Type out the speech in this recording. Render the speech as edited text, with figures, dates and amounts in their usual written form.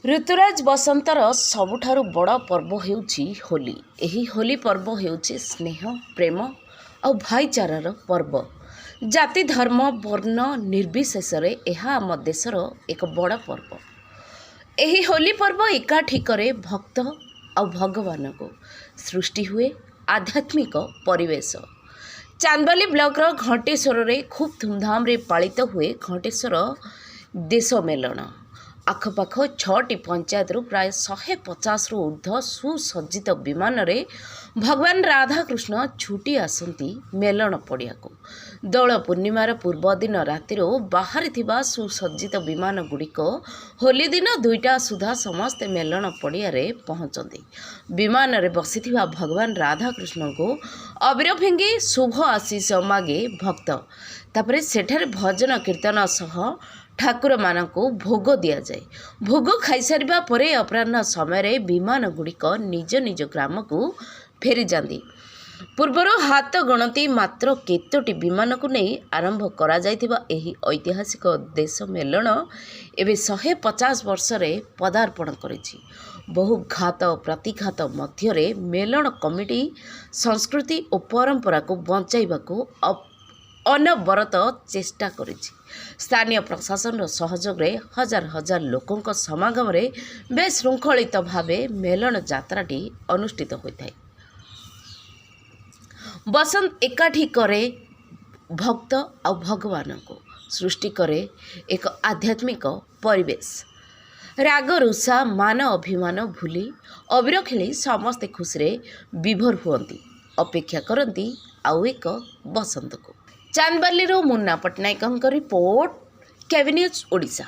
ऋतुराज बसंतर सबुठारु बड़ पर्व हेउछि होली। एही होली पर्व हेउछि स्नेह प्रेम और भाईचारार पर्व। जाति धर्म वर्ण निर्विशेष यह आम देशर एक बड़ पर्व। एही होली पर्व एकाठी करे भक्त और भगवान को सृष्टि हुए आध्यात्मिक परिवेश। चांदबाली ब्लॉकर घंटेश्वर रे खूब धूमधाम रे पालित हुए घंटेश्वर देश मेलन। आखपाख 6टी पंचायत प्राय 150 रु ऊर्ध्व सुसज्जित विमान रे भगवान राधाकृष्ण छुटी आसती मेलन पड़िया को। दौल पूर्णिमार पूर्व दिन राति बाहरी सुसज्जित विमान गुड़िक होली दिन 2टा सुधा समस्ते मेलन पड़िया रे पहुँचती। विमान रे बसी भगवान राधाकृष्ण को अबीर फिंगी शुभ आशीष मागे भक्त। तापरे सेठारे भजन कीर्तन सह ठाकुर मानक भोग दि जाए। भोग खाई सारिबा परे अपराह्न समय विमान गुड़िक निज निज ग्राम को फेरी जाती। पूर्वर हाथ गणती मात्र केतोटी विमान को नहीं आरंभ करा जाइथिबा एही ऐतिहासिक देश मेलन एवं 150 वर्ष रे पदार्पण करिछि। बहु घात प्रतिघात मध्य मेलन कमिटी संस्कृति और परंपरा को बंचाइबा को अनवरत चेष्टा करिछि। स्थानीय प्रशासन सहयोग रे हजार हजार लोकों समागम रे बेशृंखलित भावे मेलन यात्राटी अनुष्ठित होता है। बसंत एकाठी करे भक्त और भगवान को सृष्टि करे एक आध्यात्मिक परिवेश। राग रुषा मान अभिमान भूली अबीर खेली समस्ते खुशी विभोर हुअंती अपेक्षा करती आउ एक बसंत को। चांदबाली मुन्ना पट्टनायक रिपोर्ट केवी न्यूज ओडिशा।